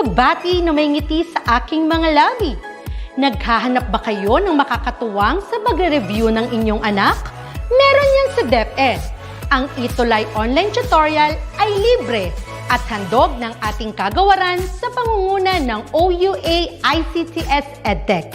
Binabati na may ngiti sa aking mga labi. Naghahanap ba kayo ng makakatuwang sa pagre-review ng inyong anak? Meron yan sa DepEd. Ang ETUlay online tutorial ay libre at handog ng ating kagawaran sa pangunguna ng OUA ICTS EdTech.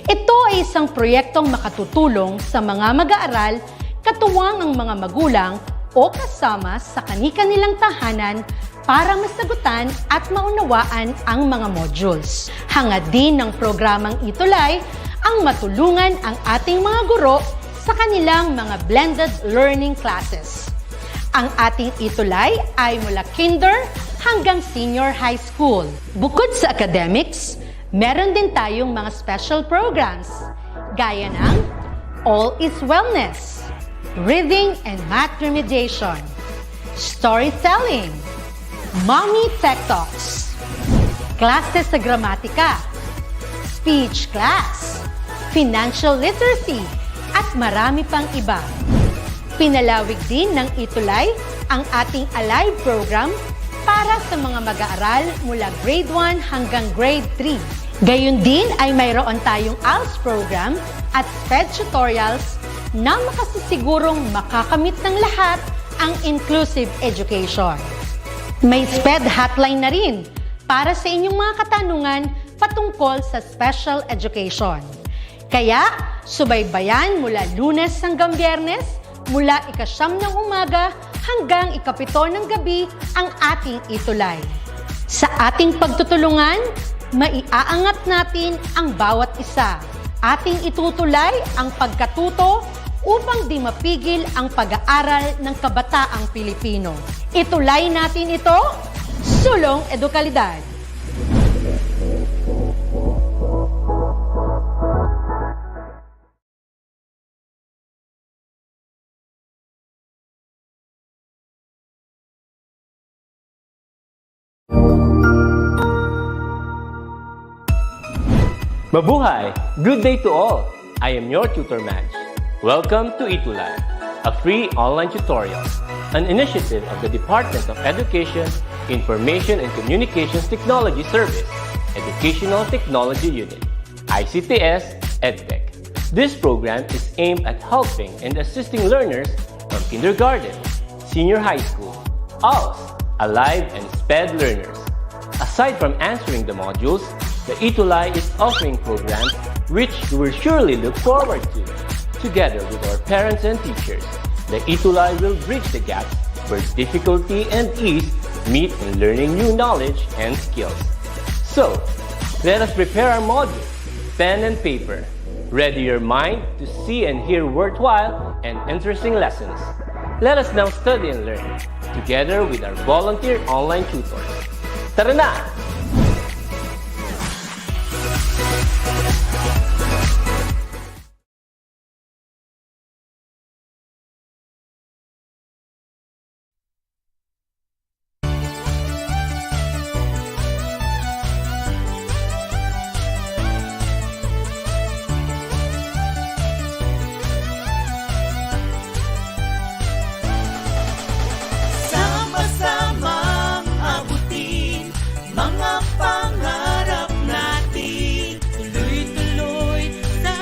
Ito ay isang proyektong makatutulong sa mga mag-aaral, katuwang ang mga magulang o kasama sa kani-kanilang tahanan para masagutan at maunawaan ang mga modules. Hangad din ng programang ETUlay ang matulungan ang ating mga guro sa kanilang mga blended learning classes. Ang ating ETUlay ay mula kinder hanggang senior high school. Bukod sa academics, meron din tayong mga special programs gaya ng All is Wellness, Reading and Math Remediation, Storytelling, Mommy Tech Talks, Classes sa Gramatika, Speech Class, Financial Literacy, at marami pang iba. Pinalawig din ng ETUlay ang ating Alive program para sa mga mag-aaral mula grade 1 hanggang grade 3. Gayun din ay mayroon tayong ALS program at SPED tutorials na makasisigurong makakamit ng lahat ang inclusive education. May SPED hotline na rin para sa inyong mga katanungan patungkol sa special education. Kaya, subaybayan mula Lunes hanggang Biyernes, mula 9:00 ng umaga hanggang 7:00 ng gabi ang ating ETUlay. Sa ating pagtutulungan, maiaangat natin ang bawat isa. Ating itutulay ang pagkatuto upang di mapigil ang pag-aaral ng kabataang Pilipino. Itulay natin ito, sulong edukalidad. Mabuhay! Good day to all! I am your tutor Madge. Welcome to ETUlay, a free online tutorial, an initiative of the Department of Education, Information and Communications Technology Service, Educational Technology Unit, ICTS EdTech. This program is aimed at helping and assisting learners from kindergarten, senior high school, ALS, Alive, and SPED learners. Aside from answering the modules, the ETUlay is offering programs which you will surely look forward to. Together with our parents and teachers, the ETUlay will bridge the gaps where difficulty and ease meet in learning new knowledge and skills. So, let us prepare our modules, pen and paper. Ready your mind to see and hear worthwhile and interesting lessons. Let us now study and learn, together with our volunteer online tutors. Tara na! Sama-samang abutin mga pangarap natin. Tuloy-tuloy sa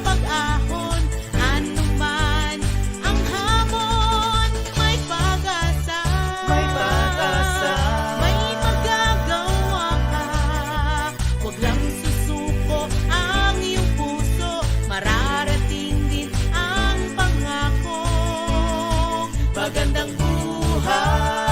pag-ahon, anuman ang hamon. May pag-asa, may pag-asa, may magagawa ka. Huwag lang susuko ang iyong puso, mararating din ang pangako. Magandang buhay.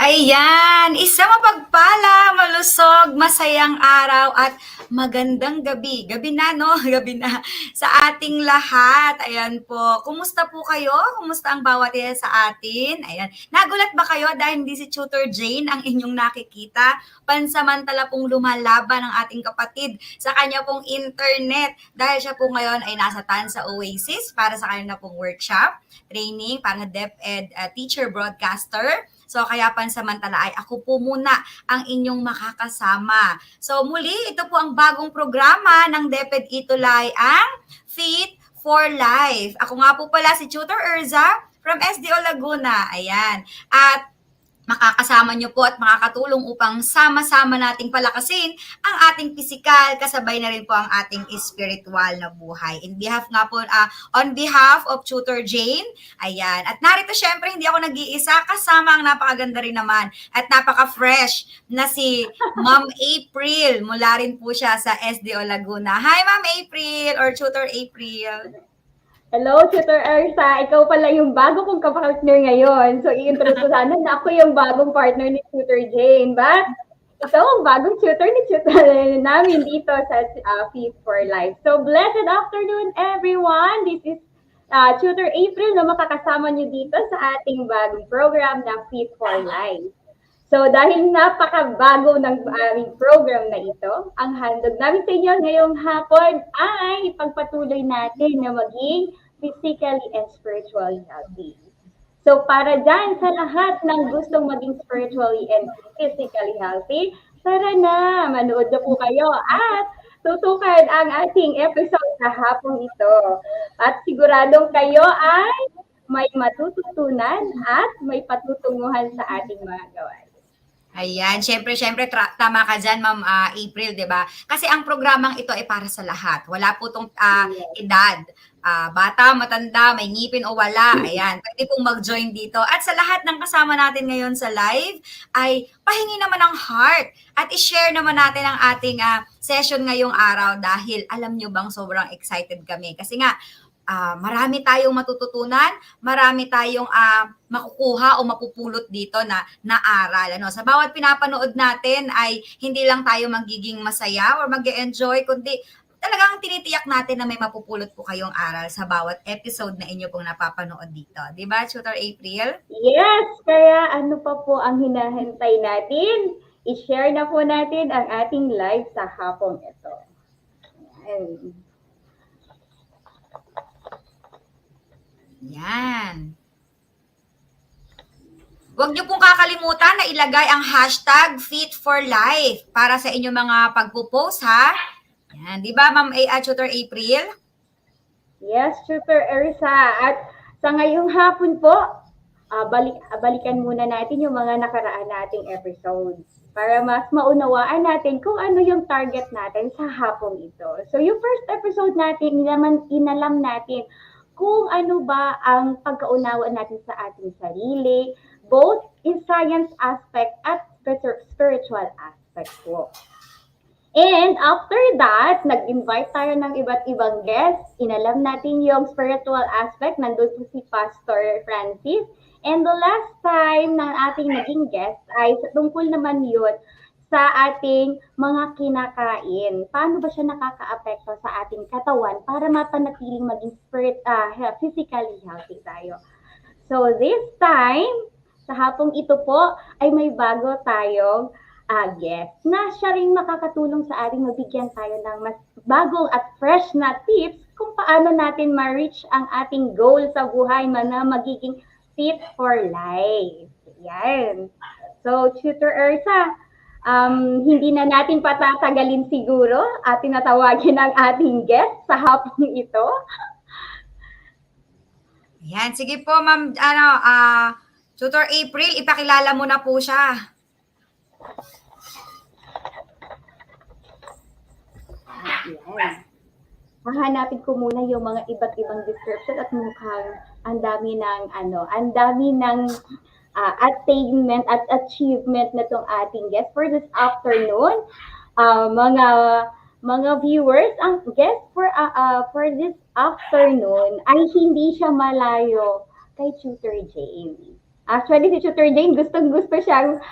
Ayan, isang mapagpala, malusog, masayang araw at magandang gabi. Gabi na, no? Gabi na sa ating lahat. Ayan po. Kumusta po kayo? Kumusta ang bawat isa sa atin? Ayan. Nagulat ba kayo dahil hindi si Tutor Jane ang inyong nakikita? Pansamantala pong lumalaban ang ating kapatid sa kanya pong internet dahil siya po ngayon ay nasa Tansa Oasis para sa kanya pong workshop, training para DepEd teacher broadcaster. So kaya pansamantala ay ako po muna ang inyong makakasama. So muli, ito po ang bagong programa ng DepEd ETUlay, ang Fit for Life. Ako nga po pala si Tutor Erza from SDO Laguna. Ayan. At makakasama nyo po at makakatulong upang sama-sama nating palakasin ang ating pisikal, kasabay na rin po ang ating spiritual na buhay. On behalf of Tutor Jane, ayan. At narito syempre, hindi ako nag-iisa, kasama ang napakaganda rin naman at napaka-fresh na si Ma'am April. Mula rin po siya sa SDO Laguna. Hi, Ma'am April or Tutor April. Hello, Tutor Ersa. Ikaw pala yung bago kong kapartner ngayon. So, i-introduce ko sana na ako yung bagong partner ni Tutor Jane. But, ikaw ang bagong tutor ni Tutor namin dito sa Fit for Life. So, blessed afternoon, everyone. This is Tutor April na makakasama nyo dito sa ating bagong program na Fit for Life. So, dahil napakabago ng aming program na ito, ang handog namin sa inyo ngayong hapon ay ipagpatuloy natin na maging physically and spiritually healthy. So, para dyan sa lahat ng gustong maging spiritually and physically healthy, tara na, manood na po kayo at tutukan ang ating episode sa hapong ito. At siguradong kayo ay may matututunan at may patutunguhan sa ating mga gawain. Ayan, syempre, tama ka dyan, Ma'am April, di ba? Kasi ang programang ito ay para sa lahat. Wala po itong edad. Bata, matanda, may ngipin o wala. Ayan, pwede pong mag-join dito. At sa lahat ng kasama natin ngayon sa live, ay pahingi naman ng heart. At i-share naman natin ang ating session ngayong araw dahil alam nyo bang sobrang excited kami. Kasi nga, marami tayong matututunan, marami tayong makukuha o mapupulot dito na aral. Sa bawat pinapanood natin ay hindi lang tayo magiging masaya or mag-enjoy, kundi talagang tinitiyak natin na may mapupulot po kayong aral sa bawat episode na inyo pong napapanood dito. Di ba, Tutor April? Yes, kaya ano pa po ang hinahintay natin? I-share na po natin ang ating live sa hapong ito. Ayan. Yan. Huwag niyo pong kakalimutan na ilagay ang hashtag #FitForLife para sa inyong mga pagpo-post, ha? Yan, di ba, Ma'am Tutor April? Yes, Tutor Ersa. At sa ngayong hapon po, balikan muna natin yung mga nakaraan nating episodes para mas maunawaan natin kung ano yung target natin sa hapong ito. So, yung first episode natin, inalam natin kung ano ba ang pagkaunawa natin sa ating sarili, both in science aspect at spiritual aspect po. And after that, nag-invite tayo ng iba't ibang guests. Inalam natin yung spiritual aspect. Nandun po si Pastor Francis. And the last time ng ating naging guest ay tungkol naman yun sa ating mga kinakain. Paano ba siya nakaka-apekto sa ating katawan para mapanatiling maging physically healthy tayo. So this time, sa hapong ito po, ay may bago tayong guest na siya rin makakatulong sa ating mabigyan tayo ng mas bagong at fresh na tips kung paano natin ma-reach ang ating goal sa buhay na magiging fit for life. Yan. So, Tutor Ersa, hindi na natin patatagalin siguro at tinatawagin ang ating guest sa hapong ito. Yan, sige po, Ma'am, Tutor April, ipakilala mo na po siya. Yan. Hahanapin ko muna yung mga iba't ibang description at mukhang ang dami ng attainment at achievement na itong ating guest for this afternoon. Mga viewers, ang guest for this afternoon ay hindi siya malayo kay Tutor Jane. Actually, si Tutor Jane, gustong-gusto siyang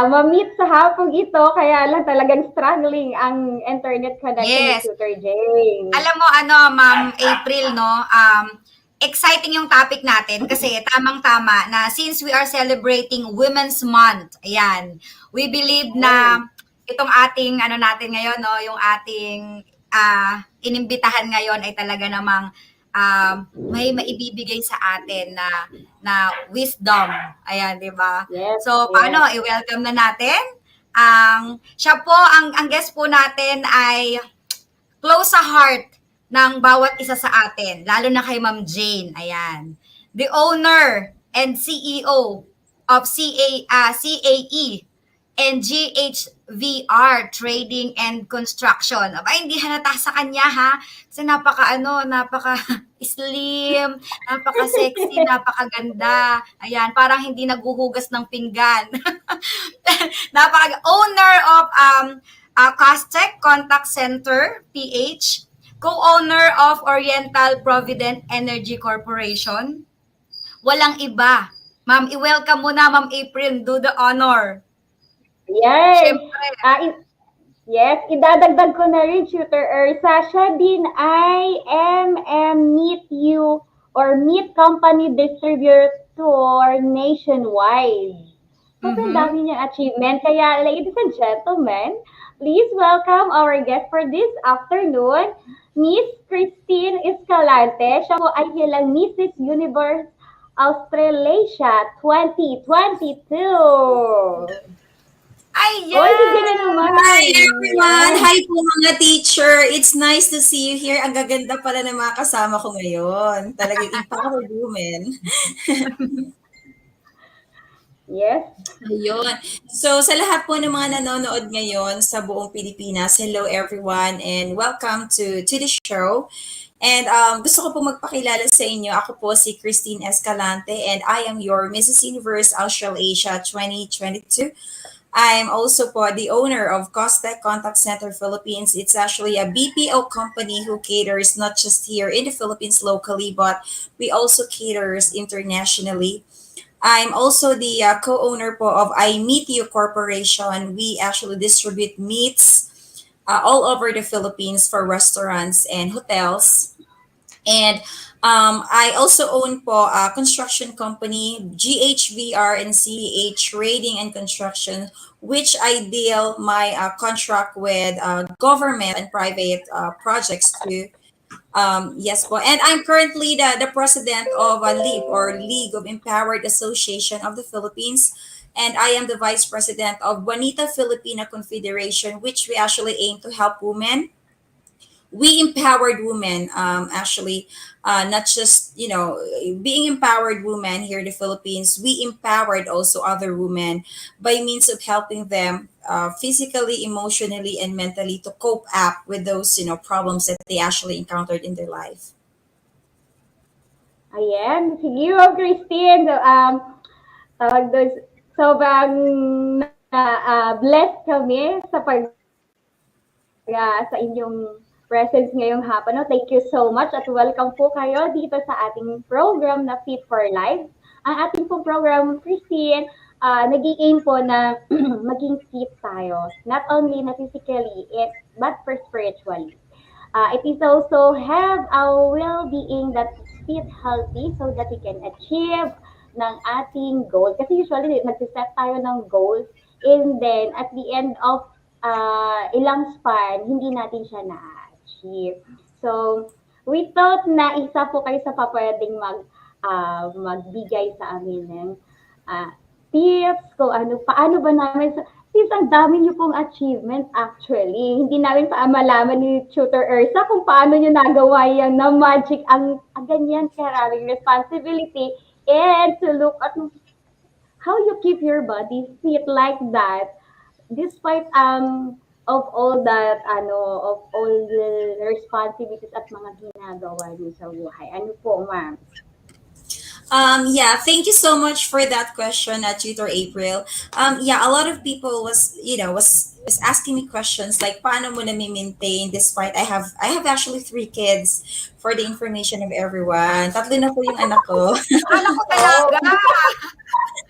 ma-meet sa hapong ito, kaya lang talagang struggling ang internet connection ni Tutor Jane. Alam mo, Ma'am April, no? Exciting yung topic natin kasi tamang-tama na since we are celebrating Women's Month, ayan, we believe na itong ating, natin ngayon, no? Yung ating inimbitahan ngayon ay talaga namang may maibibigay sa atin na wisdom. Ayan, di ba? Yes, So, yes. paano? I-welcome na natin. Siya po, ang guest po natin ay close sa heart ng bawat isa sa atin, lalo na kay Ma'am Jane. Ayan. The owner and CEO of CAE and GHVR Trading and Construction. Aba, hindi halata sa kanya ha. Kasi napaka slim, napaka-sexy, napakaganda. Ayan, parang hindi naghuhugas ng pinggan. Owner of Costech Contact Center, PH, co-owner of Oriental Provident Energy Corporation. Walang iba. Ma'am, i-welcome mo na, Ma'am April. Do the honor. Yes. Siyempre. Yes, idadagdag ko na rin, Tutor Ursa. Siya din ay Meet You or Meet Company Distributor nationwide. Sobrang dami niyang achievement. Kaya, ladies and gentlemen, please welcome our guest for this afternoon, Miss Christine Escalante. Siya po ay hilang Mrs. Universe Australasia 2022. Ayan! Oy, sige na naman. Hi everyone! Hi po mga teacher! It's nice to see you here. Ang gaganda pala ng mga kasama ko ngayon. Talagang empowered women. Yes. Ayun. So sa lahat po ng mga nanonood ngayon sa buong Pilipinas, hello everyone and welcome to the show. And gusto ko po magpakilala sa inyo. Ako po si Christine Escalante and I am your Mrs. Universe Australasia 2022. I'm also po the owner of Costech Contact Center Philippines. It's actually a BPO company who caters not just here in the Philippines locally, but we also caters internationally. I'm also the co-owner po of I Meet You Corporation. We actually distribute meats all over the Philippines for restaurants and hotels. And I also own po a construction company, GHVR and CH Rating and Construction, which I deal my contract with government and private projects too. Yes po. And I'm currently the president of a LEAP or League of Empowered Association of the Philippines. And I am the vice president of Juanita Filipina Confederation, which we actually aim to help women. We empowered women, not just, being empowered women here in the Philippines, we empowered also other women by means of helping them physically, emotionally, and mentally to cope up with those, problems that they actually encountered in their life. Ayan. Sige, Christine. Tawag doon, sobrang blessed kami sa inyong presence ngayong hapon. No? Thank you so much at welcome po kayo dito sa ating program na Fit for Life. Ang ating pong program, Christine, nag-i-aim po na maging fit tayo. Not only na physically, but for spiritually. It is also have our well-being that fit healthy so that we can achieve ng ating goal. Kasi usually, nag-set tayo ng goals and then at the end of ilang span, hindi natin siya na-achieve. So, we thought na isa po kayo sa papwedeng magbigay sa amin ng tips kung paano ba namin, since ang dami niyo pong achievement actually, hindi namin pa malaman ni Tutor Ursa kung paano niyo nagawa yan na magic ang ganyan karaming responsibility and to look at how you keep your body fit like that despite of all that of all the responsibilities at mga ginagawa niyo sa buhay. Ano po, ma'am? Yeah, thank you so much for that question, Tutor April. Yeah, a lot of people was asking me questions like paano mo na maintain despite I have actually 3 kids for the information of everyone. 3 na po yung anak ko. Anak ko talaga!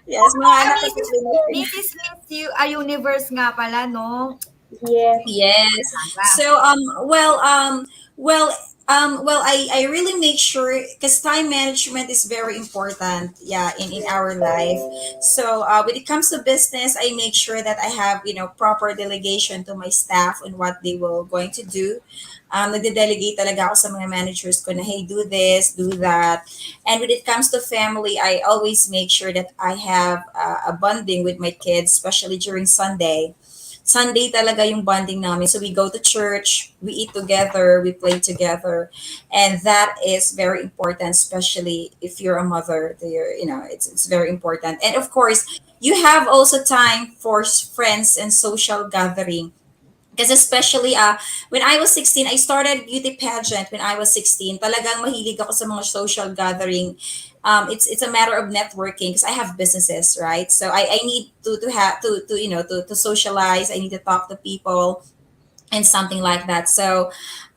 Yes, mga anak ko. Mrs. Universe nga pala, no? Yes. Yes. So Well, I really make sure because time management is very important, yeah, in our life. So when it comes to business, I make sure that I have, proper delegation to my staff on what they will going to do. Nagde-delegate talaga ako sa mga managers ko na, hey, do this, do that. And when it comes to family, I always make sure that I have a bonding with my kids, especially during Sunday. Sunday talaga yung bonding namin. So we go to church, we eat together, we play together. And that is very important, especially if you're a mother. It's very important. And of course, you have also time for friends and social gathering. Because especially when I was 16, I started beauty pageant when I was 16. Talagang mahilig ako sa mga social gathering. It's a matter of networking because I have businesses, right? So I need to have to socialize. I need to talk to people and something like that. So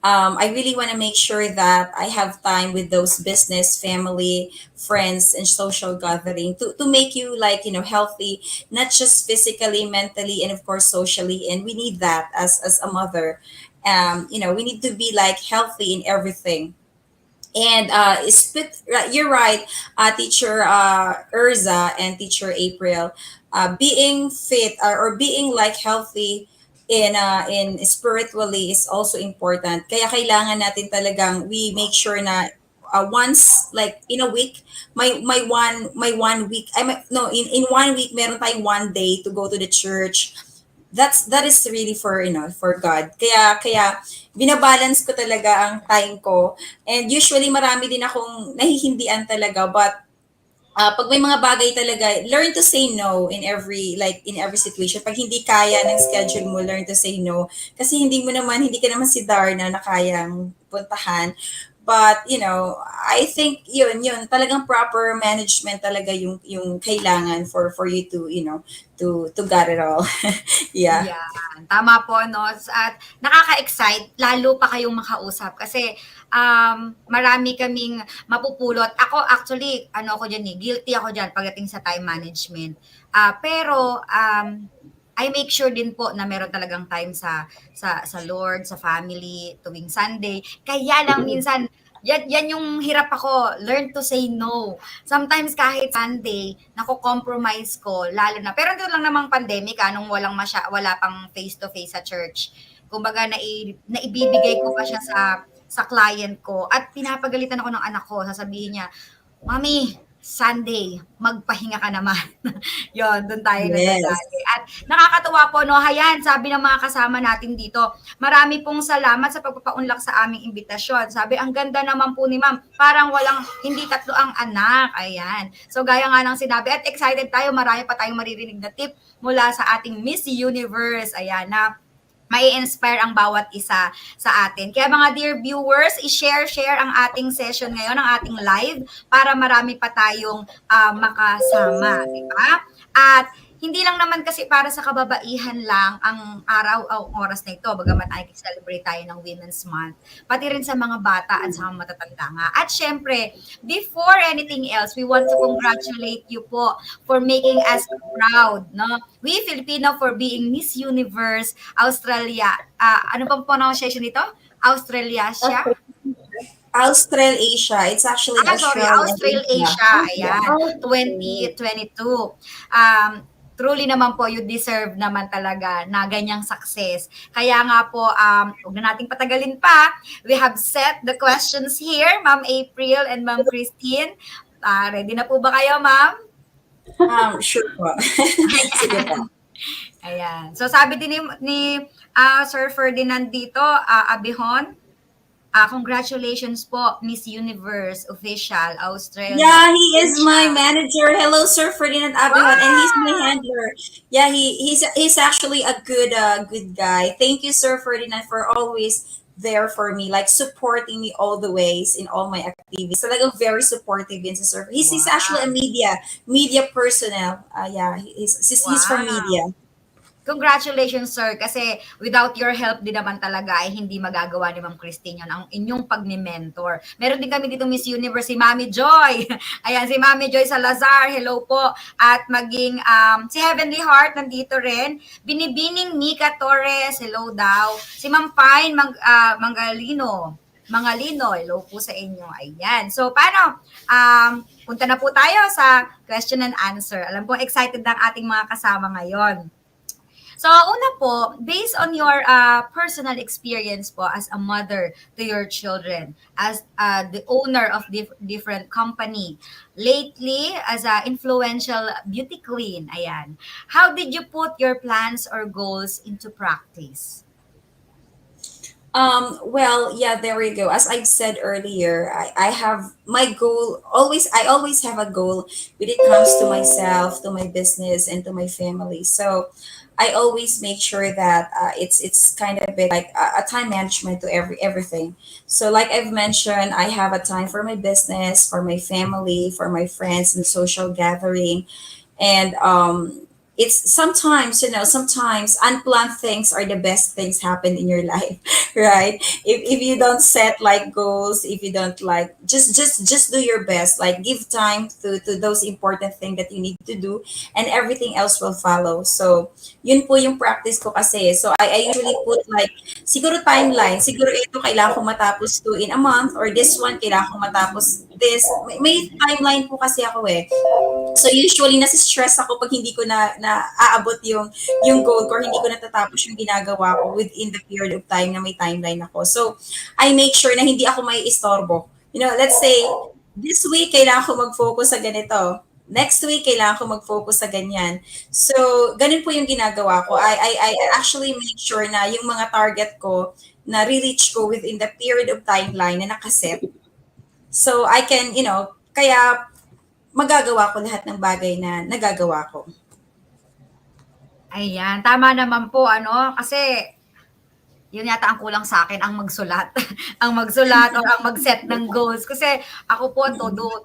I really want to make sure that I have time with those business, family, friends, and social gathering to make you like healthy, not just physically, mentally, and of course socially. And we need that as a mother. We need to be like healthy in everything. And you're right, teacher Urza and teacher April. Being fit or being like healthy in spiritually is also important. Kaya kailangan natin talagang we make sure na once like in a week, my one week, no, in 1 week meron tayong 1 day to go to the church. That is really for for God. Kaya binabalance ko talaga ang time ko. And usually marami din akong nahihindian talaga, but pag may mga bagay talaga, learn to say no in every situation. Pag hindi kaya ng schedule mo, learn to say no. Kasi hindi ka naman si Darna na kayang puntahan. But, I think yun, talagang proper management talaga yung kailangan for you to, to get it all. Yeah. Yan, tama po, no? At nakaka-excite, lalo pa kayong makausap kasi marami kaming mapupulot. Ako actually, ako dyan guilty ako dyan pagdating sa time management. Pero I make sure din po na meron talagang time sa Lord, sa family, tuwing Sunday. Kaya lang minsan, yan yung hirap ako, learn to say no. Sometimes kahit Sunday, nako-compromise ko, lalo na. Pero doon lang namang pandemic, nung wala pang face-to-face sa church. Kumbaga, naibibigay ko pa siya sa client ko. At pinapagalitan ako ng anak ko, sasabihin niya, Mami, Sunday, magpahinga ka naman. Yon, doon tayo Yes. nadadali. At nakakatuwa po, no? Hayan, sabi ng mga kasama natin dito, marami pong salamat sa pagpapaunlak sa aming imbitasyon. Sabi, ang ganda naman po ni ma'am, parang hindi tatlo ang anak. Ayan. So, gaya nga ng sinabi, at excited tayo, marami pa tayong maririnig na tip mula sa ating Miss Universe. Ayan, na may inspire ang bawat isa sa atin. Kaya mga dear viewers, i-share ang ating session ngayon, ang ating live, para marami pa tayong makasama. Diba? At hindi lang naman kasi para sa kababaihan lang ang araw o oras na ito, bagamat ay celebrate tayo ng Women's Month, pati rin sa mga bata at sa mga matatanda nga. At syempre, before anything else, we want to congratulate you po for making us proud, no? We Filipino for being Miss Universe Australia. Ano pang pronunciation nito? Australasia? Australasia. It's actually Australasia. Ayan, 2022. Truly naman po, you deserve naman talaga na ganyang success. Kaya nga po, huwag na nating patagalin pa. We have set the questions here, Ma'am April and Ma'am Christine. Ready na po ba kayo, Ma'am? Sure po. Sige po. Ayan. So sabi din ni Sir Ferdinand dito, Abihon, congratulations po, Miss Universe Official Australia. Yeah, he is my manager. Hello, Sir Ferdinand Abihon, and he's my handler. Yeah, he's actually a good guy. Thank you, Sir Ferdinand, for always there for me, like supporting me all the ways in all my activities. Talagang very supportive din si Sir. He's actually a media personnel. Yeah, he's from media. Congratulations, sir, kasi without your help din naman talaga ay hindi magagawa ni Ma'am Christine yun, ang inyong pag-mentor. Meron din kami dito Miss Universe, si Mami Joy. Ayan, si Mami Joy Salazar, hello po. At maging si Heavenly Heart nandito rin. Binibining Mika Torres, hello daw. Si Ma'am Fine Mangalino. Mga Lino, hello po sa inyo. Ayan. So, paano? Punta na po tayo sa question and answer. Alam ko, excited ang ating mga kasama ngayon. So, una po, based on your personal experience po as a mother to your children, as the owner of different company, lately as a influential beauty queen, ayan, how did you put your plans or goals into practice? Well, yeah, there we go. As I said earlier, I have my goal always, I always have a goal when it comes to myself, to my business, and to my family. So I always make sure that it's kind of a bit like a time management to everything. So like I've mentioned, I have a time for my business, for my family, for my friends and social gathering. And it's sometimes, sometimes unplanned things are the best things happen in your life, right? If you don't set like goals, if you don't like just do your best, like give time to those important things that you need to do, and everything else will follow. So yun po yung practice ko kasi. So I usually put like siguro timeline, siguro ito kailangan ko matapos to in a month, or this one kailangan ko matapos this. May timeline po kasi ako eh. So usually nasi-stress ako pag hindi ko na aabot yung goal ko, or hindi ko natatapos yung ginagawa ko within the period of time na may timeline ako. So I make sure na hindi ako may istorbo. Let's say this week kailangan ko mag-focus sa ganito. Next week kailangan ko mag-focus sa ganyan. So ganun po yung ginagawa ko. I actually make sure na yung mga target ko na re-reach ko within the period of timeline na nakaset. So I can, kaya magagawa ko lahat ng bagay na nagagawa ko. Ayan, tama naman po, kasi yun yata ang kulang sa akin, ang magsulat. Ang magsulat or ang mag-set ng goals. Kasi ako po, todo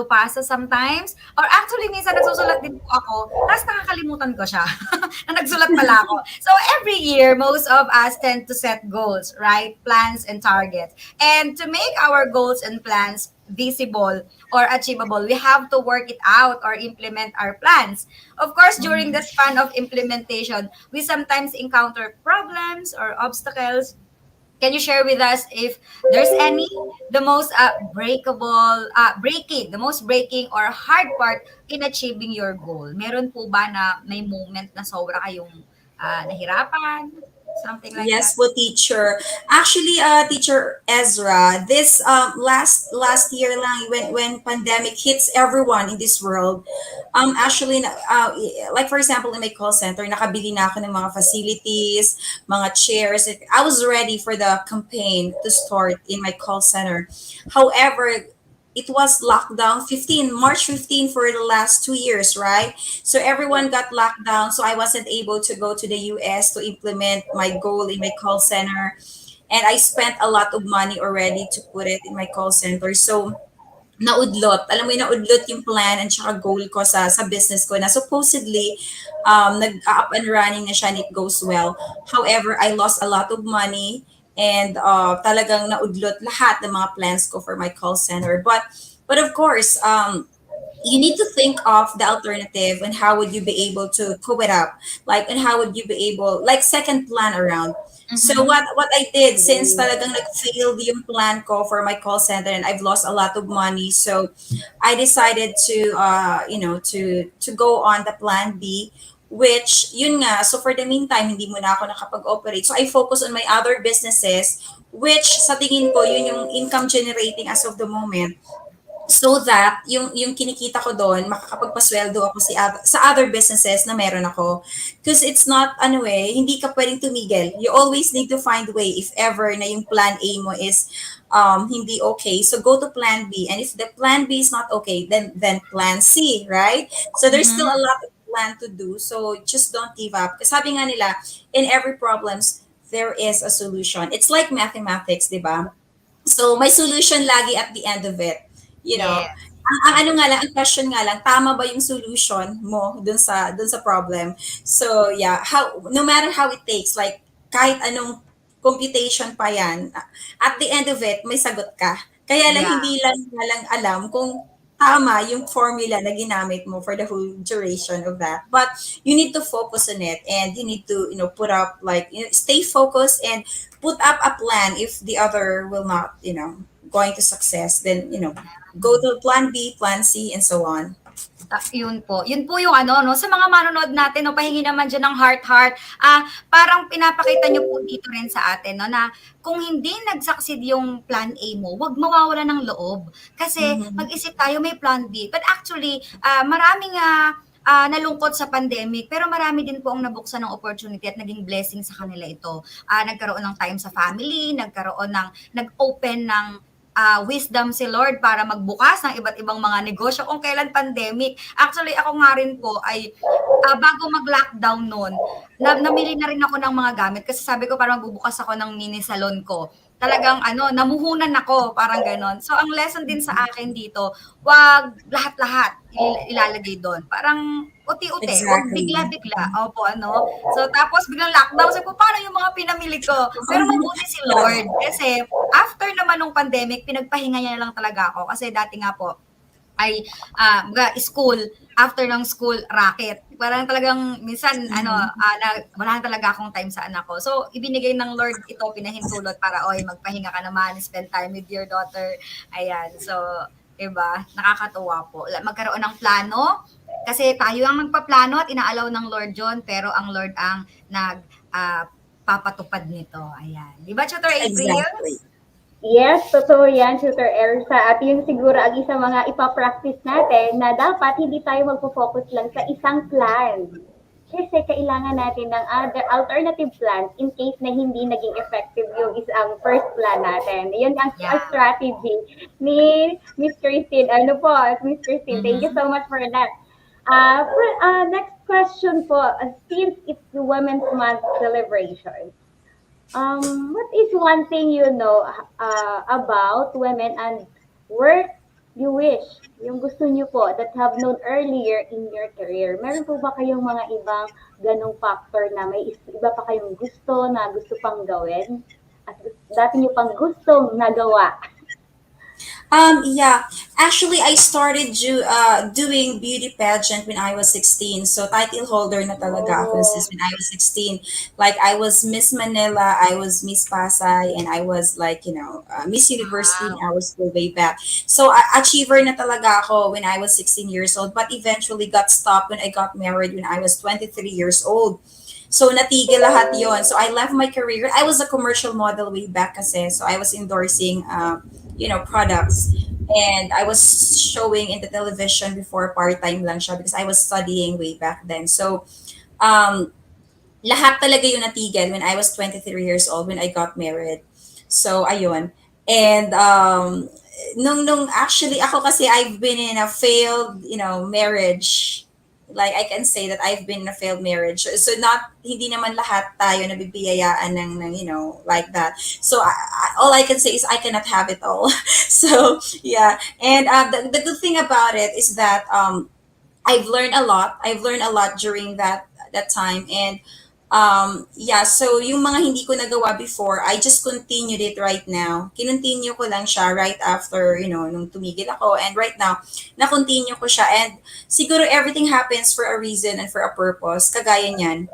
pasa sometimes. Or actually, minsan nagsusulat din po ako, tapos nakakalimutan ko siya. Na nagsulat pala ako. So every year, most of us tend to set goals, right? Plans and targets. And to make our goals and plans visible or achievable, we have to work it out or implement our plans. Of course, during the span of implementation, we sometimes encounter problems or obstacles. Can you share with us if there's any, the most the most breaking or hard part in achieving your goal? Meron po ba na may moment na sobra kayong nahirapan? Something like Yes, that? po, teacher. Actually, teacher Ezra, this last year lang when pandemic hits everyone in this world, actually, like for example in my call center, nakabili na ako ng mga facilities, mga chairs. I was ready for the campaign to start in my call center. However, it was lockdown March 15 for the last 2 years, right? So everyone got locked down. So I wasn't able to go to the US to implement my goal in my call center. And I spent a lot of money already to put it in my call center. So naudlot. Alam mo yung naudlot yung plan and saka goal ko sa business ko na supposedly nag-up and running na siya and it goes well. However, I lost a lot of money and talagang naudlot lahat ng mga plans ko for my call center. But of course, you need to think of the alternative and how would you be able to cope it up, like, and how would you be able, like, second plan around. So what I did, since talagang nag-failed yung plan ko for my call center and I've lost a lot of money, so I decided to to go on the plan B, which yun nga, so for the meantime hindi mo na ako nakapag-operate, so I focus on my other businesses, which sa tingin ko yun yung income generating as of the moment, so that yung kinikita ko doon makakapagpasweldo ako sa other businesses na meron ako, because it's not hindi ka pwedeng tumigil, you always need to find way if ever na yung plan A mo is hindi okay, so go to plan B, and if the plan B is not okay, then plan C, right? So there's still a lot of plan to do, so just don't give up, kasi sabi nga nila, in every problems there is a solution. It's like mathematics, di ba? So may solution lagi at the end of it. Yes. Ang ano nga lang, ang question nga lang, tama ba yung solution mo dun sa problem? So yeah, no matter how it takes, like kahit anong computation pa yan, at the end of it, may sagot ka. Kaya lang Yeah. hindi lang alam kung tama yung formula na ginamit mo for the whole duration of that. But you need to focus on it, and you need to, put up like, stay focused and put up a plan. If the other will not, going to success, then, go to plan B, plan C, and so on. Yun po. Yun po yung ano, no, sa mga manonood natin, no, pahingi naman dyan ng heart-heart. Parang pinapakita nyo po dito rin sa atin, no, na kung hindi nag-succeed yung plan A mo, wag mawawala ng loob. Kasi mag-isip tayo, may plan B. But actually, maraming nalungkot sa pandemic, pero marami din po ang nabuksan ng opportunity at naging blessing sa kanila ito. Nagkaroon ng time sa family, nag-open ng wisdom si Lord para magbukas ng iba't ibang mga negosyo kung kailan pandemic. Actually, ako nga rin po ay bago mag-lockdown noon, namili na rin ako ng mga gamit kasi sabi ko parang magbubukas ako ng mini salon ko. Talagang namuhunan ako, parang ganon. So, ang lesson din sa akin dito, wag lahat-lahat ilalagay doon. Parang uti-uti, wag Exactly. bigla-bigla. Opo, So, tapos biglang lockdown. Sabi ko, paano yung mga pinamili ko? Pero mabuti si Lord. Kasi, after naman ng pandemic, pinagpahinga niya lang talaga ako. Kasi dati nga po, ay school, after ng school, racket. Parang talagang minsan, wala na talaga akong time sa anak ko. So, ibinigay ng Lord ito, pinahintulot para, magpahinga ka naman, spend time with your daughter. Ayan, so, diba? Nakakatuwa po. Magkaroon ng plano, kasi tayo ang nagpaplano at inaalaw ng Lord John, pero ang Lord ang papatupad nito. Ayan. Diba, Tutor April? Exactly. Yes, totoo yan, Tutor Ersa. At yun siguro ang isa mga ipapractice natin na dapat hindi tayo magpo-focus lang sa isang plan. Kasi kailangan natin ng other alternative plans in case na hindi naging effective yung isang first plan natin. Yun ang strategy ni Miss Christine. Miss Christine, thank you so much for that. Next question po, since it's the Women's Month celebration, what is one thing you know about women and work you wish, yung gusto niyo po, that have known earlier in your career? Meron po ba kayong mga ibang ganong factor na may iba pa kayong gusto na gusto pang gawin? At dati niyo pang gustong nagawa? Yeah, actually, I started doing beauty pageant when I was 16. So, title holder na talaga ako since when I was 16. Like, I was Miss Manila, I was Miss Pasay, and I was like, Miss University in our school way back. So, achiever na talaga ako when I was 16 years old, but eventually got stopped when I got married when I was 23 years old. So, natigil lahat yon. So, I left my career. I was a commercial model way back kasi. So, I was endorsing products. And I was showing in the television before, part-time lang siya because I was studying way back then. So, lahat talaga yung natigil when I was 23 years old when I got married. So, ayun. And, nung actually, ako kasi I've been in a failed, marriage. Like, I can say that I've been in a failed marriage. So, hindi naman lahat tayo nabibiyayaan ng like that. So, all I can say is I cannot have it all. So, yeah. And the good thing about it is that I've learned a lot. I've learned a lot during that time. And, so yung mga hindi ko nagawa before, I just continued it right now. Kinontinue ko lang siya right after, nung tumigil ako. And right now, na-continue ko siya. And siguro everything happens for a reason and for a purpose. Kagaya niyan.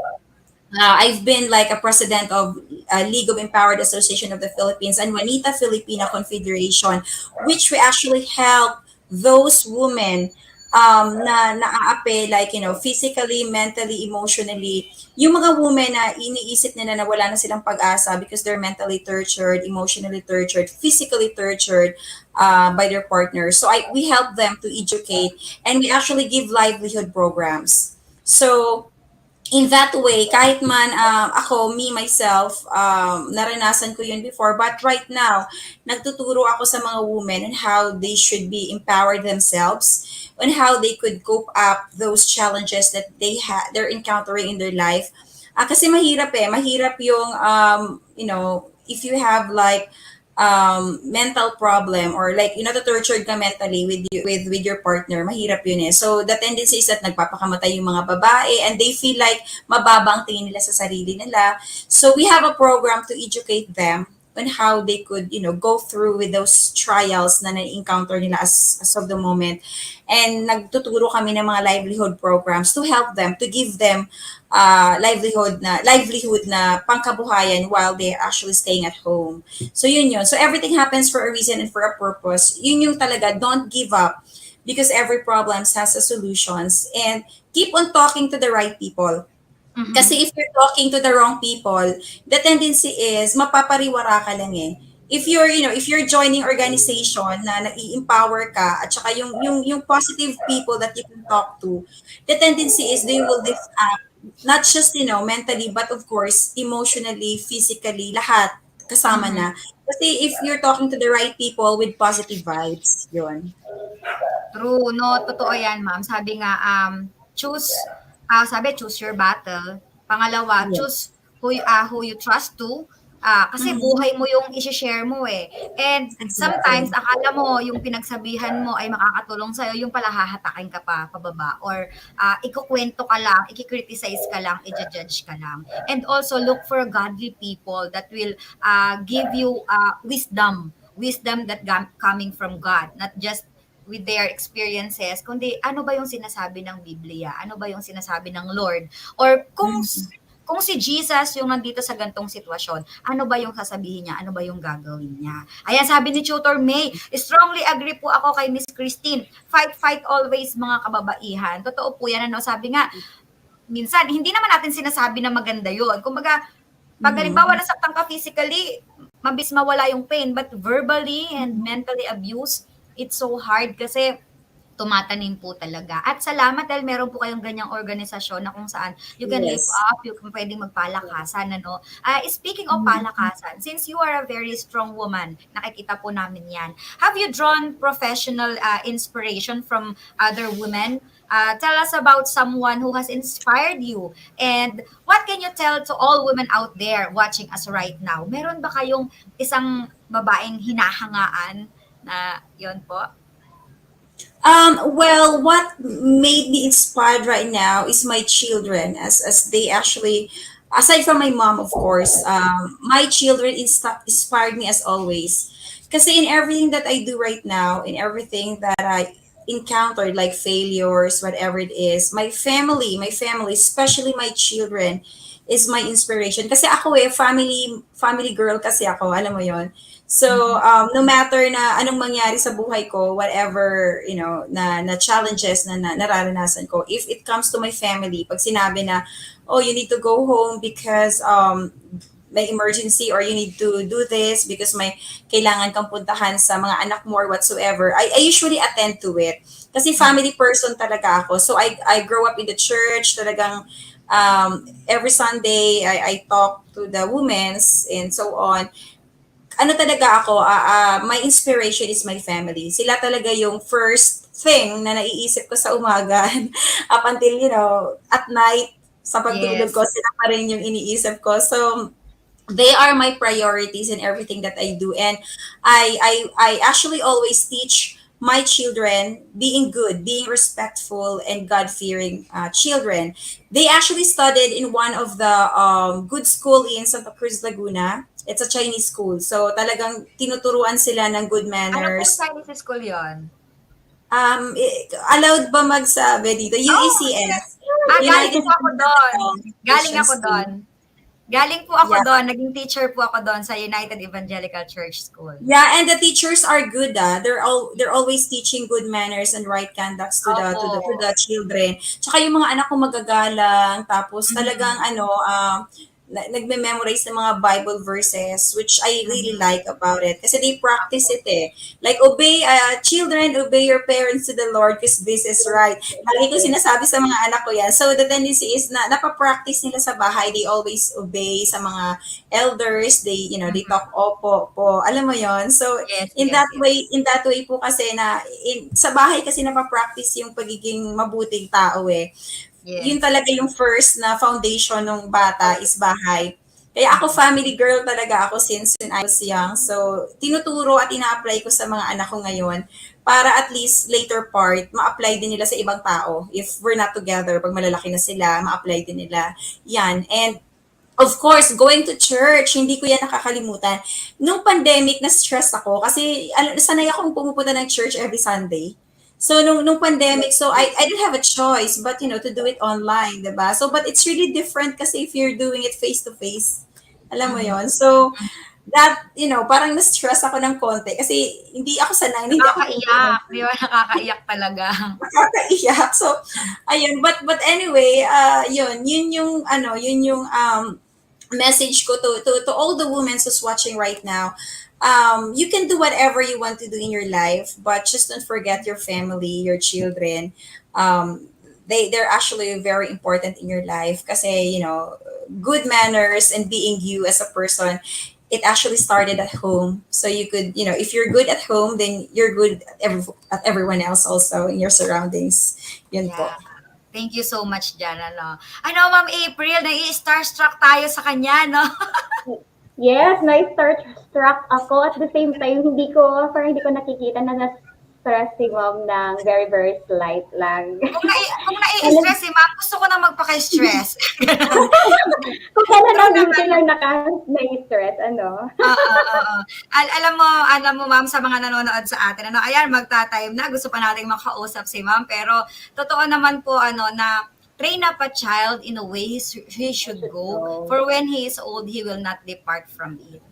I've been like a president of League of Empowered Association of the Philippines and Juanita Filipina Confederation, which we actually help those women na naaapi, like, physically, mentally, emotionally. Yung mga women na iniisip nila na wala na silang pag-asa because they're mentally tortured, emotionally tortured, physically tortured by their partners. So we help them to educate, and we actually give livelihood programs. So, in that way, kahit man ako, myself, naranasan ko yun before. But right now, nagtuturo ako sa mga women on how they should be empowered themselves, on how they could cope up those challenges that they're encountering in their life. Kasi mahirap yung, if you have like, mental problem or like tortured ka mentally with your partner, mahirap yun eh. So the tendency is that nagpapakamatay yung mga babae and they feel like mababa ang tingin nila sa sarili nila. So we have a program to educate them on how they could, go through with those trials na na-encounter nila as of the moment. And nagtuturo kami ng mga livelihood programs to help them, to give them livelihood na pangkabuhayan while they're actually staying at home. So yun yun. So everything happens for a reason and for a purpose. Yun yung talaga, don't give up because every problem has a solutions, and keep on talking to the right people. Kasi if you're talking to the wrong people, the tendency is mapapariwara ka lang eh. If you're joining organization na nai-empower ka at saka yung positive people that you can talk to, the tendency is they will lift up not just mentally but of course emotionally, physically, lahat kasama na. Kasi if you're talking to the right people with positive vibes, yun. True, no, totoo yan, ma'am. Sabi nga, choose, choose your battle. Pangalawa, Yes. choose who you trust to. Kasi buhay mo yung isi-share mo eh. And sometimes, Exactly. akala mo yung pinagsabihan mo ay makakatulong sa'yo, yung pala hahatakin ka pa pababa. Or ikukwento ka lang, ikikriticize ka lang, i-judge ka lang. And also, look for godly people that will give you wisdom. Wisdom that coming from God, not just with their experiences, kundi ano ba yung sinasabi ng Biblia? Ano ba yung sinasabi ng Lord? Or kung si Jesus yung nandito sa gantong sitwasyon, ano ba yung sasabihin niya? Ano ba yung gagawin niya? Ayan, sabi ni Tutor May, strongly agree po ako kay Miss Christine. Fight, fight always mga kababaihan. Totoo po yan, ano? Sabi nga, minsan, hindi naman natin sinasabi na maganda yun. Kumbaga, pag halimbawa nasaktan ka physically, mabis mawala yung pain, but verbally and mentally abused, it's so hard kasi tumatanim po talaga. At salamat dahil meron po kayong ganyang organisasyon na kung saan you can lift Yes. up, you can pwedeng magpalakasan, ano. Speaking of palakasan, since you are a very strong woman, nakikita po namin yan, have you drawn professional inspiration from other women? Tell us about someone who has inspired you. And what can you tell to all women out there watching us right now? Meron ba kayong isang babaeng hinahangaan na yun po? Well, what made me inspired right now is my children, as they actually, aside from my mom, of course, my children inspired me as always. Kasi in everything that I do right now, in everything that I encountered, like failures, whatever it is, my family, especially my children, is my inspiration. Kasi ako family girl kasi ako, alam mo yon. So, no matter na anong mangyari sa buhay ko, whatever, na challenges na nararanasan ko, if it comes to my family, pag sinabi na, oh, you need to go home because may emergency, or you need to do this because may kailangan kang puntahan sa mga anak mo or whatsoever, I usually attend to it. Kasi family person talaga ako. So, I grow up in the church, talagang every Sunday, I talk to the women's and so on. Ano talaga ako, my inspiration is my family. Sila talaga yung first thing na naiisip ko sa umaga up until, at night, sa pagtulog ko, sila pa rin yung iniisip ko. So, they are my priorities in everything that I do. And I actually always teach my children being good, being respectful, and God-fearing children. They actually studied in one of the good school in Santa Cruz, Laguna. It's a Chinese school. So talagang tinuturuan sila ng good Ano manners. pong Chinese school yon? Allowed ba magsabi dito? UECS. Galing po ako doon. Galing Christian ako School. doon. Galing po ako Yeah. doon. Naging teacher po ako doon sa United Evangelical Church School. Yeah, and the teachers are good. They're always teaching good manners and right conducts to the children. Tsaka yung mga anak ko magagalang, tapos talagang nagme-memorize ng mga Bible verses, which I really like about it. Kasi they practice it eh. Like, children, obey your parents to the Lord because this is right. Lagi ko sinasabi sa mga anak ko yan. So, the tendency is na napapractice nila sa bahay. They always obey sa mga elders. They, they talk opo, po. Alam mo yon. So, in that way po kasi sa bahay kasi napapractice yung pagiging mabuting tao eh. Yun talaga yung first na foundation ng bata is bahay. Kaya ako family girl talaga ako since when I was young. So, tinuturo at ina-apply ko sa mga anak ko ngayon para at least later part, ma-apply din nila sa ibang tao. If we're not together, pag malalaki na sila, ma-apply din nila. Yan. And Of course, going to church, hindi ko yan nakakalimutan. Nung pandemic, na-stress ako kasi sanay akong pumupunta ng church every Sunday. So, nung pandemic, so I didn't have a choice but, to do it online, diba? So, but it's really different kasi if you're doing it face-to-face. Alam mo yon. So, that, parang na-stress ako ng konti kasi hindi ako sanay, hindi ako Nakakaiyak. Di ba? Nakakaiyak talaga. nakakaiyak. So, ayun. But anyway, yun yung message ko to all the women who's watching right now. You can do whatever you want to do in your life, but just don't forget your family, your children. They're actually very important in your life kasi, good manners and being you as a person, it actually started at home. So you could, if you're good at home, then you're good at everyone else also in your surroundings. Yun po. Yeah. Thank you so much dyan, ano. Ma'am April, nai-starstruck tayo sa kanya, no? Yes, na-starstruck ako. At the same time, hindi ko nakikita na na-stress si ma'am ng very, very slight lang. Kung nai-stress si ma'am, gusto ko na magpaka-stress. Kung kailan ang beauty lang na-stress, ano? Alam mo ma'am, sa mga nanonood sa atin, ayan, magta-time na, gusto pa nating makausap si ma'am, pero totoo naman po, na train up a child in a way he should go, for when he is old, he will not depart from it.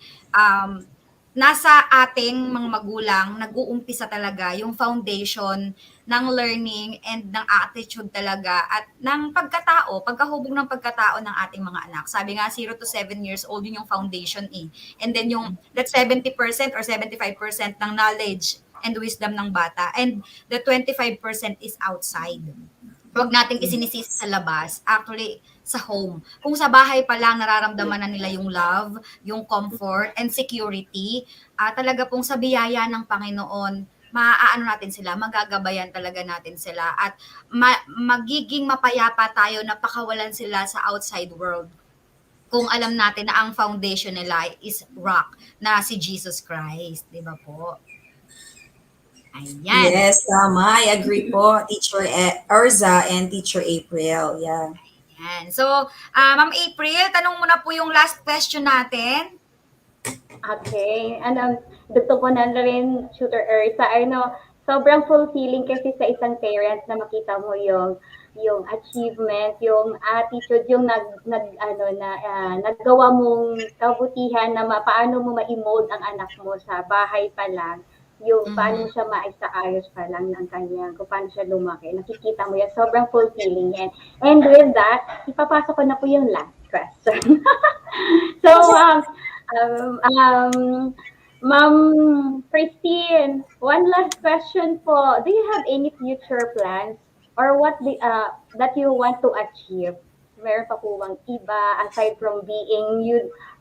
Nasa ating mga magulang, nag-uumpisa talaga yung foundation ng learning and ng attitude talaga at ng pagkahubog ng pagkatao ng ating mga anak. Sabi nga, 0 to 7 years old, yun yung foundation eh. And then that 70% or 75% ng knowledge and wisdom ng bata. And the 25% is outside. Huwag nating isinisisi sa labas. Actually, sa home. Kung sa bahay pa lang nararamdaman na nila yung love, yung comfort, and security, talaga pong sa biyaya ng Panginoon, maaano natin sila, magagabayan talaga natin sila, at magiging mapayapa tayo na pakawalan sila sa outside world. Kung alam natin na ang foundation nila is rock, na si Jesus Christ. Di ba po? Ayan. Yes, tama. I agree po, Teacher Erza and Teacher April. Yeah. Ayan. So, Ma'am April, tanong mo na po yung last question natin. Okay. Gusto ko na rin, Shooter Ersa, sobrang fulfilling kasi sa isang parent na makita mo yung achievement, yung attitude, yung naggawa mong kabutihan na paano mo ma-emold ang anak mo sa bahay pa lang. Yung paano siya maisaayos pa lang ng kanya, kung paano siya lumaki. Nakikita mo yan, sobrang fulfilling yan. And with that, ipapasok ko na po yung last question. So, Ma'am Christine, one last question po. Do you have any future plans or that you want to achieve? Meron pa po bang iba aside from being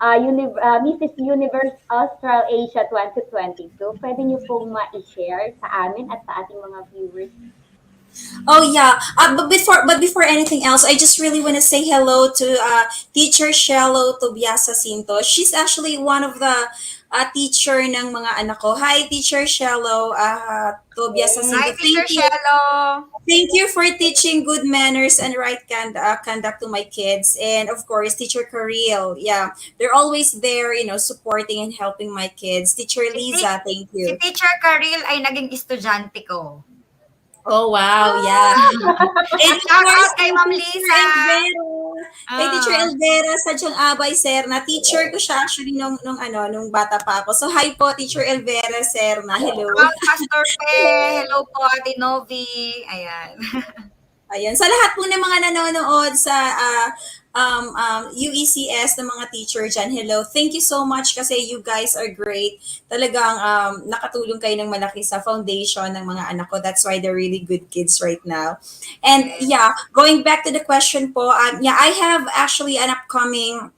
Mrs. Universe Australasia 2022? Pwede niyo pong ma-share sa amin at sa ating mga viewers. Oh yeah. But before anything else, I just really want to say hello to Teacher Shello Tobiasa Sinto. She's actually one of the teacher ng mga anak ko. Hi, Teacher Shello Tobiasa Sinto. Hi, Teacher Shello. Thank you for teaching good manners and right conduct to my kids. And of course, Teacher Karil. Yeah, they're always there, supporting and helping my kids. Teacher Liza, thank you. Si Teacher Karil ay naging estudyante ko. Oh, wow, yeah. And of Shout course, out kay Ma'am Liza. Kay Teacher Elvera, sadyang abay, sir, na teacher ko siya actually nung bata pa ako. So, hi po, Teacher Elvera, sir, na hello. Pastor Pe, hello po, Ate Novi. Ayan. Ayan. Sa lahat po ng mga nanonood sa UECS ng mga teacher dyan, hello. Thank you so much kasi you guys are great. Talagang nakatulong kayo ng malaki sa foundation ng mga anak ko. That's why they're really good kids right now. And yeah, going back to the question po, I have actually an upcoming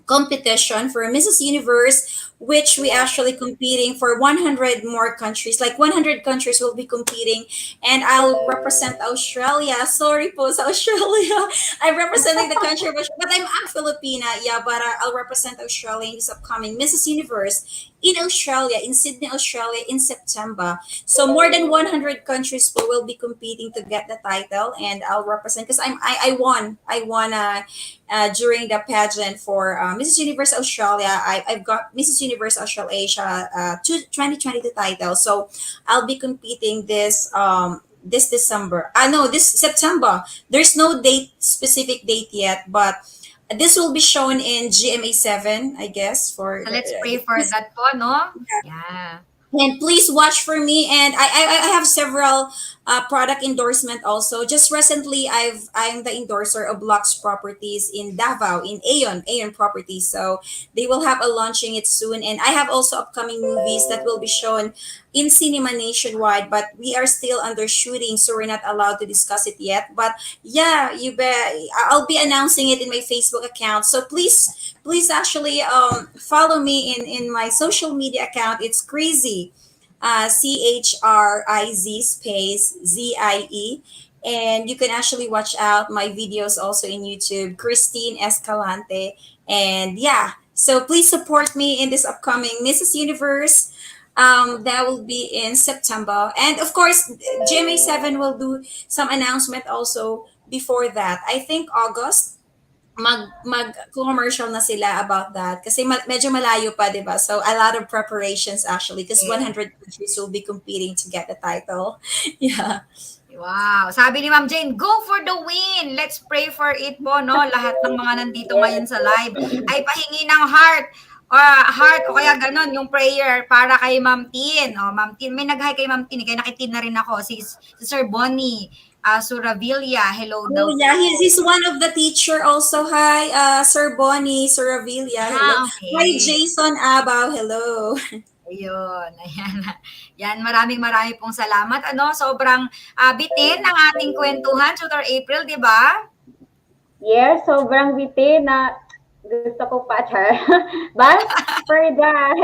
competition for Mrs. Universe which we actually competing for 100 more countries. Like 100 countries will be competing, and I'll represent Australia. Sorry po sa Australia. I'm representing the country of Australia, but I'm a Filipina. Yeah, but I'll represent Australia in this upcoming Mrs. Universe in Australia, in Sydney, Australia, in September. So more than 100 countries will be competing to get the title, and I'll represent because I won during the pageant for Mrs. Universe Australia. I've got Mrs. Universe Australasia 2022 title, so I'll be competing this December. No, this September. There's no specific date yet, but this will be shown in GMA 7, I guess. For So let's pray for that po, no? Yeah. and please watch for me. And I have several product endorsement also. Just recently, I'm the endorser of Lux Properties in Davao in Aeon Properties. So they will have a launching it soon. And I have also upcoming movies that will be shown in cinema nationwide, but we are still under shooting, so we're not allowed to discuss it yet. But yeah, you bet I'll be announcing it in my Facebook account. So please actually follow me in my social media account. It's crazy, CHRIZ space ZIE, and you can actually watch out my videos also in YouTube, Christine Escalante. And yeah, so please support me in this upcoming Mrs. Universe. That will be in September, and of course GMA 7 will do some announcement also before that. I think August mag commercial na sila about that kasi medyo malayo pa, 'di ba? So a lot of preparations actually because 100 countries will be competing to get the title. Yeah. Wow. Sabi ni Ma'am Jane, go for the win. Let's pray for it po, no? Lahat ng mga nandito ngayon sa live ay pahingi ng heart o kaya ganon yung prayer para kay Ma'am Tin. O, Ma'am Tin, may nag-hi kay Ma'am Tin. Kaya nakitin na rin ako. Si Sir Bonnie Suravilla. Hello daw. Oh yeah, he's one of the teacher also. Hi, Sir Bonnie, Sir Avila. Hello. Okay. Hi, Jason Abaw. Hello. Ayun, ayan. Yan, maraming pong salamat. Sobrang bitin ng ating kwentuhan, Tutor April, di ba? Yes, sobrang bitin na gusto ko pa, Char. But for that,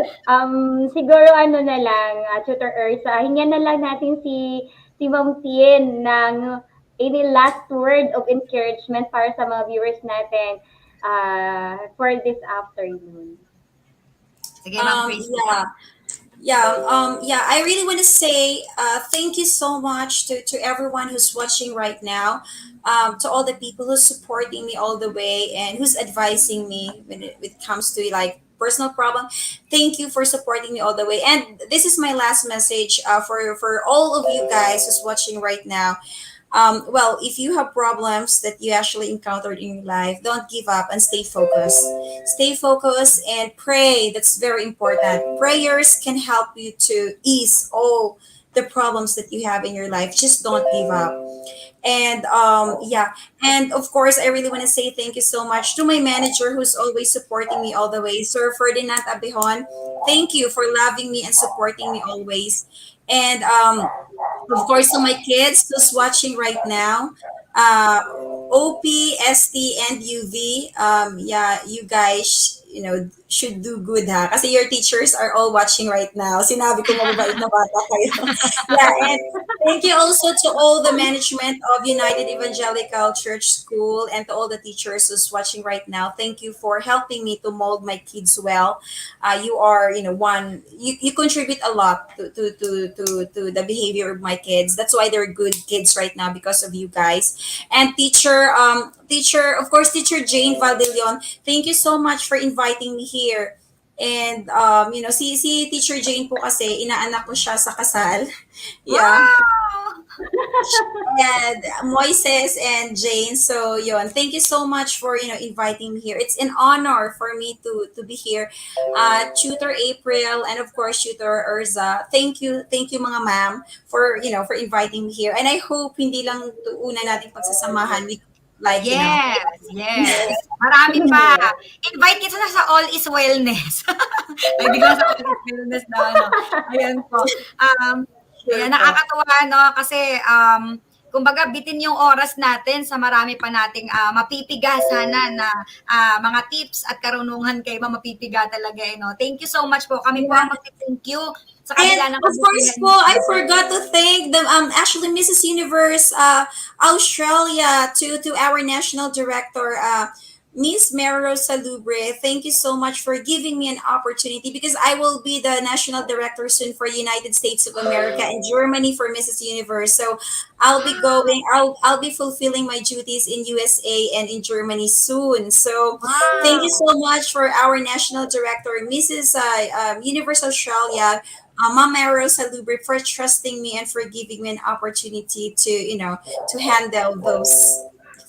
siguro ano na lang, Tutor Ursa, hingyan na lang natin si Ma'am Tien ng any last word of encouragement para sa mga viewers natin for this afternoon. Sige, Ma'am Yeah, I really want to say thank you so much to everyone who's watching right now, to all the people who's supporting me all the way and who's advising me when it comes to like personal problem. Thank you for supporting me all the way. And this is my last message for all of you guys who's watching right now. Well, if you have problems that you actually encountered in your life, don't give up and stay focused. Stay focused and pray. That's very important. Prayers can help you to ease all the problems that you have in your life. Just don't give up. And and of course, I really want to say thank you so much to my manager who's always supporting me all the way, Sir Ferdinand Abihon. Thank you for loving me and supporting me always. And of course, to my kids who's watching right now, OP, ST, and UV, you guys, should do good ha. Kasi your teachers are all watching right now. Sinabi ko mababait na bata kayo. Yeah, and thank you also to all the management of United Evangelical Church School and to all the teachers who's watching right now. Thank you for helping me to mold my kids well. You are, you contribute a lot to the behavior of my kids. That's why they're good kids right now because of you guys. And teacher, of course, Teacher Jane Valdelion, thank you so much for inviting me here. And si Teacher Jane po kasi inaanak ko siya sa kasal. Yeah. Wow! And Moises and Jane. So yun, thank you so much for inviting me here. It's an honor for me to be here. Tutor April and of course Tutor Urza. Thank you mga ma'am for for inviting me here. And I hope hindi lang ito una nating pagsasamahan. Yes. Marami pa. Invite kita na sa All is Wellness. May bigla sa All is Wellness na Ayan po. Ayan, nakakatuwa, no? Kasi kumbaga bitin yung oras natin sa marami pa nating mapipiga sana na mga tips at karunungan kay mapipiga talaga. No? Thank you so much po. Kami po ang mag-thank you sa And kabila ng of course po, I forgot to thank the actually Mrs. Universe Australia to our national director Miss Mero Salubre. Thank you so much for giving me an opportunity because I will be the national director soon for United States of America and Germany for Mrs. Universe. So I'll be going. I'll be fulfilling my duties in USA and in Germany soon. So thank you so much for our national director, Mrs. Universe Australia. Ma'am Mero Salubre, for trusting me and for giving me an opportunity to handle those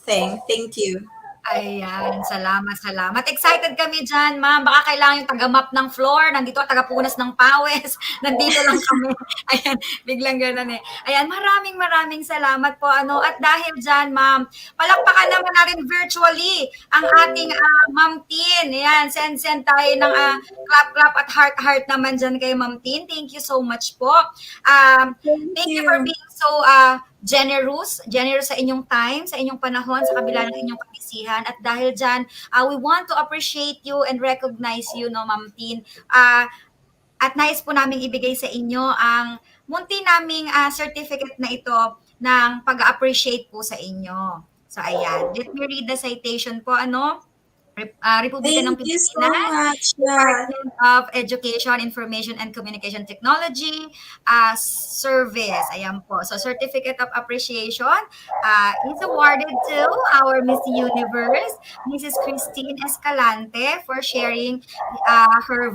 things. Thank you. Ayan, salamat. Excited kami dyan, ma'am. Baka kailangan yung taga-map ng floor. Nandito, taga-punas ng pawis. Nandito lang kami. Ayan, biglang gano'n eh. Ayan, maraming salamat po. At dahil dyan, ma'am, palakpakan naman natin virtually ang ating Ma'am Tin. Ayan, send tayo ng clap at heart naman dyan kay Ma'am Tin. Thank you so much po. Thank you for being so generous sa inyong time, sa inyong panahon, sa kabila ng inyong kabisihan. At dahil dyan, we want to appreciate you and recognize you, no, Ma'am Tin. At nais po namin ibigay sa inyo ang munti naming certificate na ito ng pag-appreciate po sa inyo. So, ayan. Let me read the citation po, Republika ng Thank you so Pilipinas, much. Department of Education, Information and Communication Technology Service. Ayan po. So, Certificate of Appreciation is awarded to our Miss Universe, Mrs. Christine Escalante, for sharing her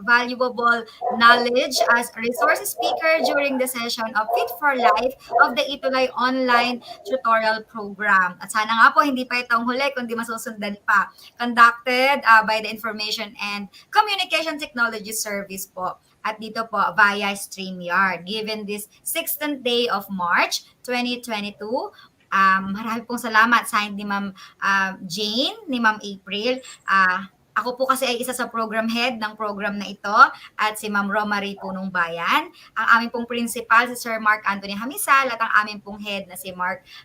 valuable knowledge as a resource speaker during the session of Fit for Life of the ETUlay online tutorial program. At sana nga po, hindi pa itong huli, kundi masusundan pa. Conducted by the Information and Communication Technology Service po. At dito po via StreamYard. Given this 16th day of March 2022, marami pong salamat. Signed ni Ma'am Jane, ni Ma'am April. Ako po kasi ay isa sa program head ng program na ito at si Ma'am Romary Punong Bayan. Ang aming pong principal si Sir Mark Anthony Hamisal at ang aming pong head na si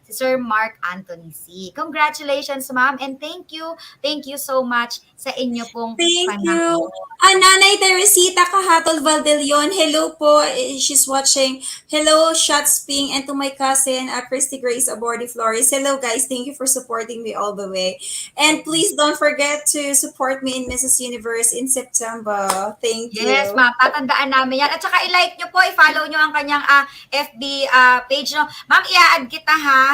Sir Mark Anthony C. Congratulations, Ma'am, and thank you so much sa inyo pong Thank you. panahon. Nanay Teresita Cahatol Valdelion, hello po. She's watching. Hello, Shots Ping, and to my cousin, Christy Grace Abordi Flores. Hello, guys. Thank you for supporting me all the way. And please don't forget to support me in Mrs. Universe in September. Thank you. Yes, ma'am. Tatandaan namin yan. At saka i-like nyo po, i-follow nyo ang kanyang FB page. No? Ma'am, i-add kita ha.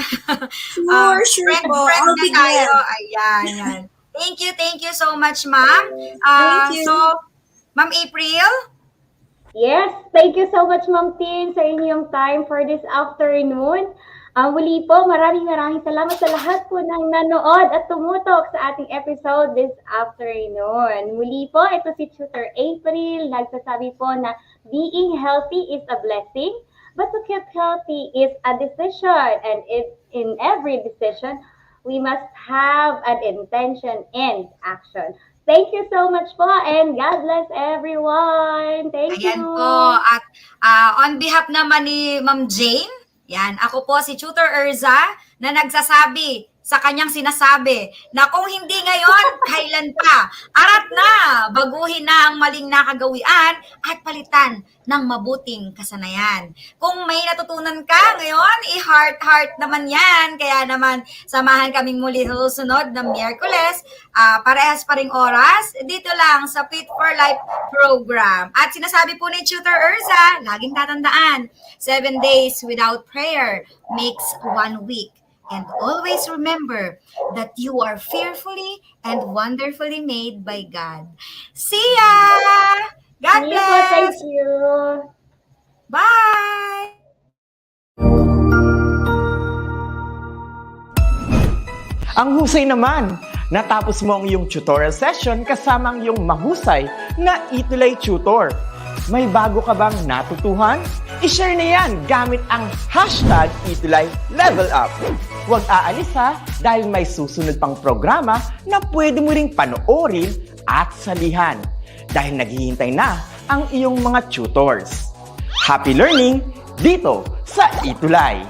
Sure po. Friend I'll na be tayo. glad. Ayan. Thank you so much, ma'am. Thank you. So, Ma'am April? Yes, thank you so much, Ma'am Tin, sa inyong time for this afternoon. Muli po, maraming salamat sa lahat po ng nanood at tumutok sa ating episode this afternoon. Muli po, ito si Tutor April, nagsasabi po na being healthy is a blessing, but to keep healthy is a decision. And in every decision, we must have an intention and action. Thank you so much po and God bless everyone. Thank you. Ayan po. At on behalf naman ni Ma'am Jane, yan, ako po si Tutor Erza na nagsasabi sa kanyang sinasabi na kung hindi ngayon, kailan pa? Arat na! Baguhin na ang maling nakagawian at palitan ng mabuting kasanayan. Kung may natutunan ka ngayon, i-heart naman yan. Kaya naman, samahan kaming muli sa susunod na Miyerkules. Parehas pa ring oras, dito lang sa Fit for Life program. At sinasabi po ni Tutor Erza, laging tatandaan, 7 days without prayer makes 1 week. And always remember that you are fearfully and wonderfully made by God. See ya! God Thank bless! you. Bye! Ang husay naman! Natapos mo ang iyong tutorial session kasama ang iyong mahusay na ETUlay tutor. May bago ka bang natutuhan? I-share na yan gamit ang hashtag ETUlay Level Up. Huwag aalis ha dahil may susunod pang programa na pwede mo ring panoorin at salihan dahil naghihintay na ang iyong mga tutors. Happy learning dito sa ETUlay!